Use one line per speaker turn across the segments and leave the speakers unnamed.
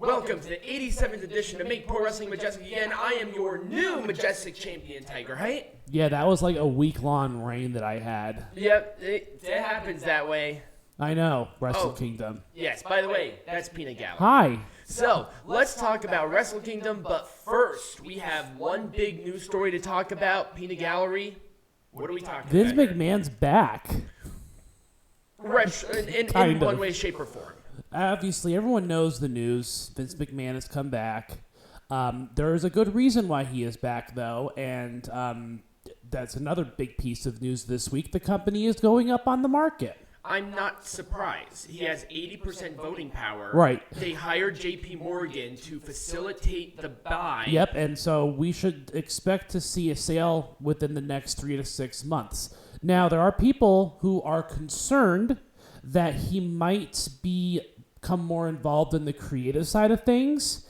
Welcome to the 87th edition of Make Pro Wrestling Majestic again. I am your new Majestic Champion, Tiger Height.
Yeah, that was like a week-long reign that I had.
Yep, it happens that way.
I know, Wrestle Kingdom.
Yes, by the way, that's Peanut Gallery.
Hi.
So, let's talk about Wrestle Kingdom, but first, we have one big news story to talk about. Peanut Gallery, what are we talking
Vince
about?
McMahon's back.
In one way, shape, or form.
Obviously, everyone knows the news. Vince McMahon has come back. There is a good reason why he is back, though, and that's another big piece of news this week. The company is going up on the market.
I'm not surprised. He has 80% voting power.
Right.
They hired J.P. Morgan to facilitate the buy.
Yep, and so we should expect to see a sale within the next 3 to 6 months. Now, there are people who are concerned that he might become more involved in the creative side of things,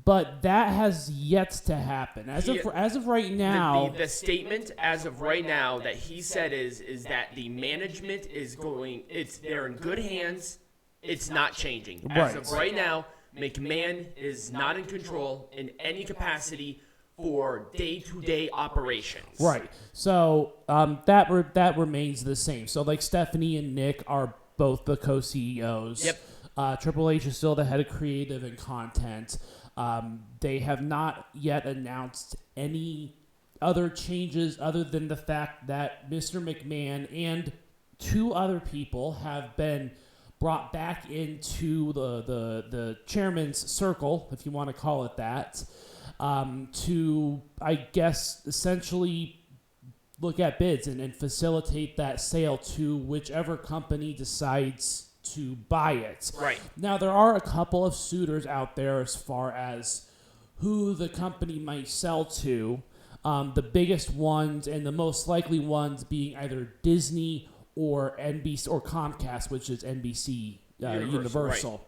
but that has yet to happen. As of right now,
the statement as of right now that he said is that the management is they're in good hands. It's not changing. As of right now, McMahon is not in control in any capacity for day-to-day operations.
Right. So that remains the same. So like Stephanie and Nick are both the co-CEOs.
Yep.
Triple H is still the head of creative and content. They have not yet announced any other changes other than the fact that Mr. McMahon and 2 other people have been brought back into the chairman's circle, if you want to call it that, to, I guess, essentially look at bids and facilitate that sale to whichever company decides to buy it.
Right.
Now, there are a couple of suitors out there as far as who the company might sell to. The biggest ones and the most likely ones being either Disney or NBC or Comcast, which is NBC Universal.
Right.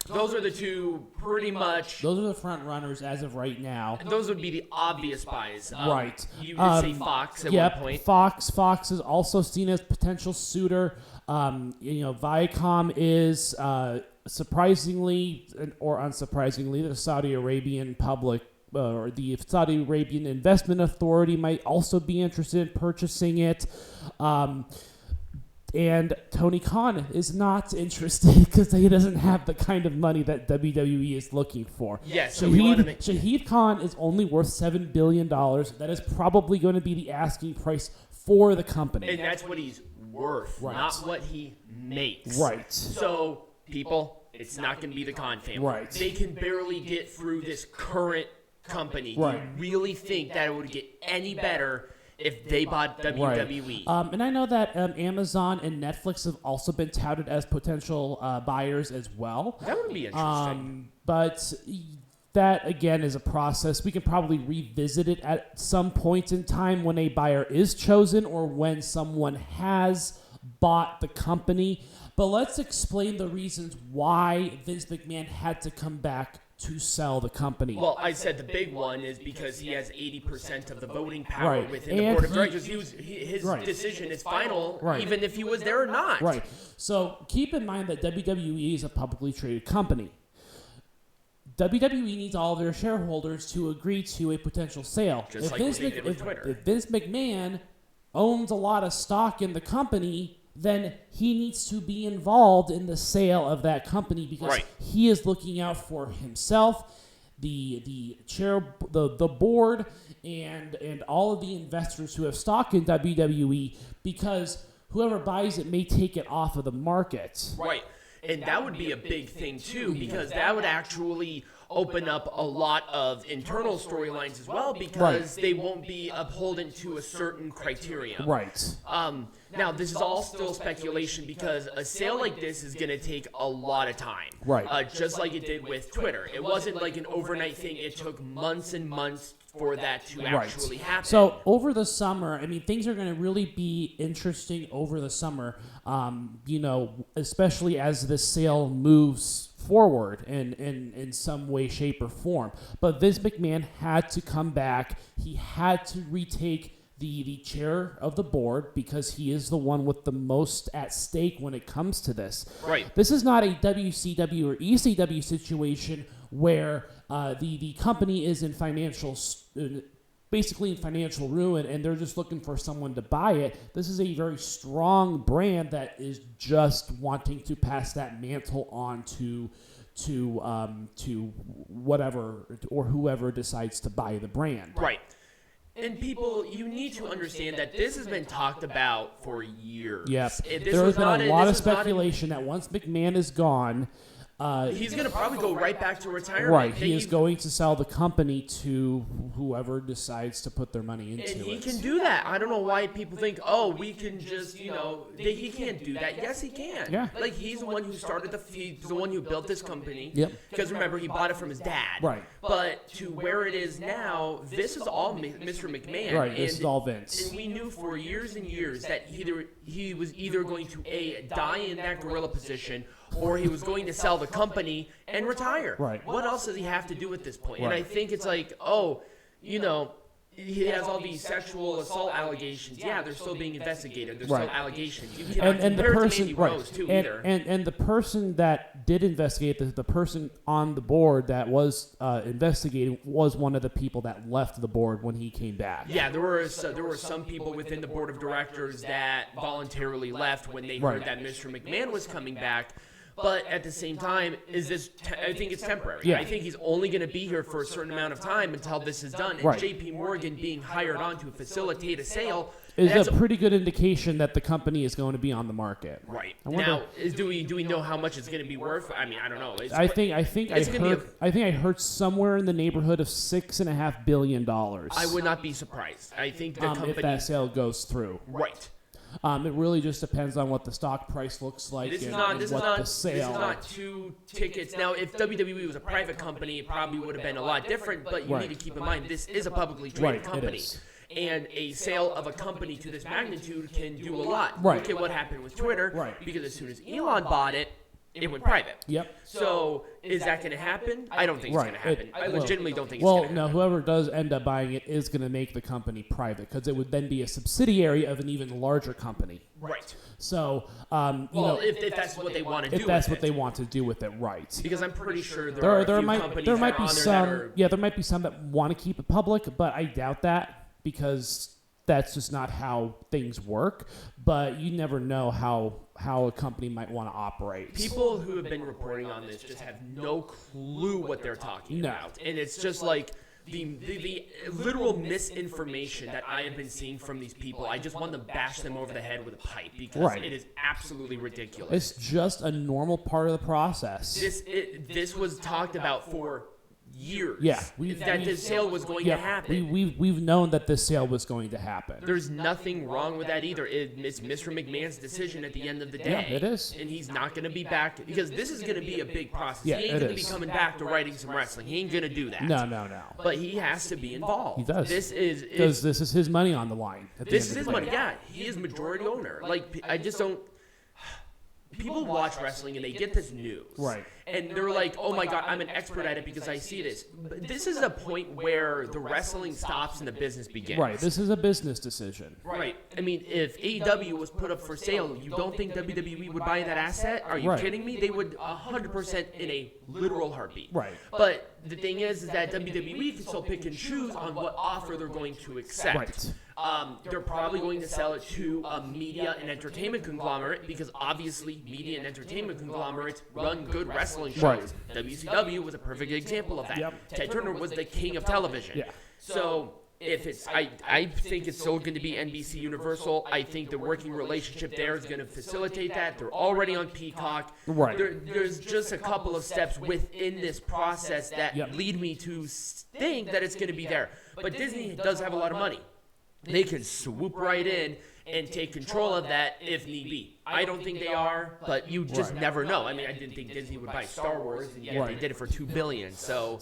Those are the two pretty much.
Those are the front runners as of right now.
And those would be the obvious buys.
Right.
You did say Fox at one point.
Fox is also seen as potential suitor. Viacom is surprisingly or unsurprisingly the Saudi Arabian public or the Saudi Arabian Investment Authority might also be interested in purchasing it. And Tony Khan is not interested because he doesn't have the kind of money that WWE is looking for.
Yes, so
Shahid Khan is only worth $7 billion. That is probably going to be the asking price for the company.
And that's what he's worth, not what he makes.
Right.
So, people, it's not going to be the Khan family.
Right.
They can barely get through this current company.
Right.
Do you really think that it would get any better if they bought WWE?
Right. And I know that Amazon and Netflix have also been touted as potential buyers as well.
That would be interesting.
But that, again, is a process. We can probably revisit it at some point in time when a buyer is chosen or when someone has bought the company. But let's explain the reasons why Vince McMahon had to come back to sell the company.
Well, I said the big one is because he has 80% of the voting power within the board of directors. His decision is final, even if he was there or not.
Right. So keep in mind that WWE is a publicly traded company. WWE needs all of their shareholders to agree to a potential sale.
Just like they did with Twitter.
If Vince McMahon owns a lot of stock in the company, then he needs to be involved in the sale of that company because he is looking out for himself, the chair, the board, and all of the investors who have stock in WWE, because whoever buys it may take it off of the market.
Right. And that would be a big thing, too, because that would actually open up a lot of internal storylines as well, because they won't be upholden to a certain criteria.
Right.
Now, this is all still speculation because a sale like this is going to take a lot of time.
Right.
Just like it did with Twitter. It wasn't like an overnight thing. It took months and months for that to actually happen.
So over the summer, I mean, things are going to really be interesting over the summer, especially as the sale moves forward in some way, shape, or form. But Vince McMahon had to come back. He had to retake the chair of the board because he is the one with the most at stake when it comes to this.
Right.
This is not a WCW or ECW situation where the company is in basically in financial ruin and they're just looking for someone to buy it. This is a very strong brand that is just wanting to pass that mantle on to whatever or whoever decides to buy the brand.
Right. And people, you need to understand that this has been talked about for years.
Yes. There has been a lot of speculation that once McMahon is gone,
he's going to probably go right back to retirement.
Right. He is going to sell the company to whoever decides to put their money into it.
And he can do that. I don't know why people think, oh, we can just, he can't do that. Yes, he can.
Yeah.
Like, he's the one who started he's the one who built this company.
Yep.
Because remember, he bought it from his dad.
Right.
But to where it is now, this is all Mr. McMahon.
Right. This is all Vince.
And we knew for years and years that he was either going to die in that gorilla position or he was going to sell the company and retire.
Right.
What else does he have to do at this point?
Right.
And I think it's like, he has all these sexual assault allegations. Yeah, they're still being investigated. There's still allegations. You cannot compare it to Mandy Rose, too, either.
And the person that did investigate, the person on the board that was investigating was one of the people that left the board when he came back.
Yeah, there were some people within the board of directors that voluntarily left when they heard that Mr. McMahon was coming back. But at the same time, I think it's temporary.
Yeah.
I think he's only going to be here for a certain amount of time until this is done. And
Right.
JP Morgan being hired on to facilitate a sale
is a pretty good indication that the company is going to be on the market.
Right.
Wonder,
Now, do we know how much it's going to be worth? I mean, I don't know.
I think I heard somewhere in the neighborhood of $6.5 billion.
I would not be surprised. I think the company,
if that sale goes through.
Right.
It really just depends on what the stock price looks like
This is
the sale.
This is not 2 tickets. Now, if WWE was a private company, it probably would have been a lot different, but you need to keep in mind this is a publicly traded company.
It is.
And a sale of a company to this magnitude can do a lot.
Right.
Look at what happened with Twitter.
Right.
Because as soon as Elon bought it, it went private.
Yep.
So, is that going to happen? I don't think it's going to happen. I legitimately don't think it's going to happen.
Well, no, whoever does end up buying it is going to make the company private because it would then be a subsidiary of an even larger company.
Right.
So,
if that's what they want to do with it.
If that's what they want to do with it, right.
Because I'm pretty sure there might be
some that want to keep it public, but I doubt that because that's just not how things work. But you never know how a company might want to operate.
People who have been reporting on this just have no clue what they're talking about. And it's just like the literal misinformation that I have been seeing from these people. I just want to bash them over the head with a pipe because it is absolutely ridiculous.
It's just a normal part of the process.
This was talked about for years.
Yeah,
that this sale was going to happen.
We've known that this sale was going to happen.
There's nothing wrong with that either. It's Mr. McMahon's decision at the end of the day.
Yeah, it is.
And he's not going to be back because this is going to be a big process.
Yeah,
he ain't going to be coming back to writing some wrestling. He ain't going to do that.
No.
But he has to be involved.
He does.
Because
this is his money on the line.
This is his money. Yeah, he is majority owner. Like, I just don't. People watch wrestling and they get this news.
Right.
And they're like, oh my God, I'm an expert at it because I see this. But this is a point where the wrestling stops and the business begins.
Right. This is a business decision.
Right. I mean, if AEW was put up for sale, you don't think WWE would buy that asset? Are you kidding me? They would 100% in a literal heartbeat.
Right.
But the thing is that WWE can still pick and choose on what offer they're going to accept.
Right.
They're probably going to sell it to a media and entertainment conglomerate because obviously media and entertainment conglomerates run good wrestling shows.
Right.
WCW was a perfect example of that.
Yep.
Ted Turner was the king of television.
Yeah.
So if it's, I think it's still going to be NBC Universal. I think the working relationship there is going to facilitate that. They're already on Peacock.
Right.
There's just a couple of steps within this process that lead me to think that it's going to be there. But Disney does have a lot of money. They can swoop right in and take control of that if need be. I don't think they are, but you just never know. I mean, I didn't think Disney would buy Star Wars, and yet they did it for $2 billion. So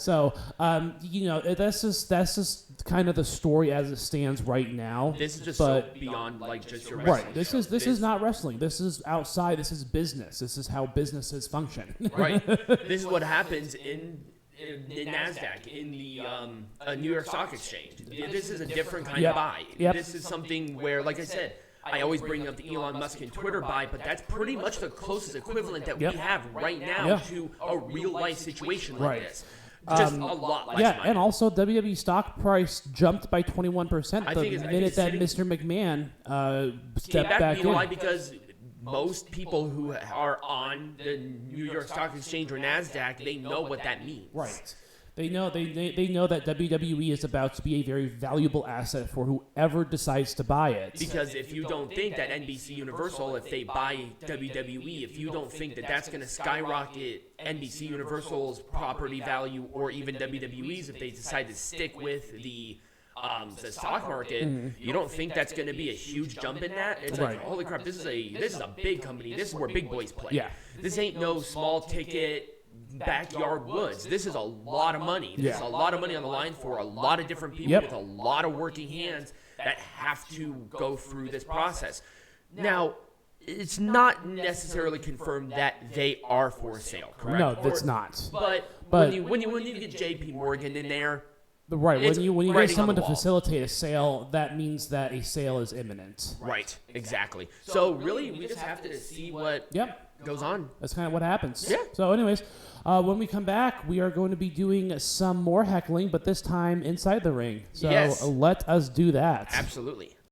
that's just kind of the story as it stands right now.
This is just so beyond like just your wrestling.
Right. This is not wrestling. This is outside. This is business. This is how businesses function.
Right. This is what happens in in NASDAQ, in the New York Stock Exchange. This is a different kind
Yep.
of buy.
Yep.
This is something where, like I said, I always bring up the Elon Musk and Twitter buy, but that's pretty much the closest equivalent that
Yep.
we have right now
Yeah.
to a real-life situation like
Right.
this. Just a lot less money.
And also WWE stock price jumped by 21% the minute that Mr. McMahon stepped back
You know
in.
why? Because most people who are on the New York Stock Exchange or NASDAQ, they know what that means.
Right. They know they know that WWE is about to be a very valuable asset for whoever decides to buy it.
Because if you don't think that NBC Universal, if they buy WWE, if you don't think that that's going to skyrocket NBC Universal's property value or even WWE's if they decide to stick with the stock market, you don't think that's going to be a huge jump in that? It's like, holy crap, this is a big company. This is where big boys play.
Yeah.
This ain't no small ticket backyard woods. This is a lot of money. There's a lot of money on the line for a lot of different people with a lot of working hands that have to go through this process. Now, it's not necessarily confirmed that they are for sale, correct?
No, that's not.
But when you get JP Morgan in there,
Right, when you get someone to
wall.
facilitate a sale, that means that a sale is imminent.
Right, exactly. So really, we just have to see what goes on.
That's kind of what happens.
Yeah.
So anyways, when we come back, we are going to be doing some more heckling, but this time inside the ring. So let us do that.
Absolutely.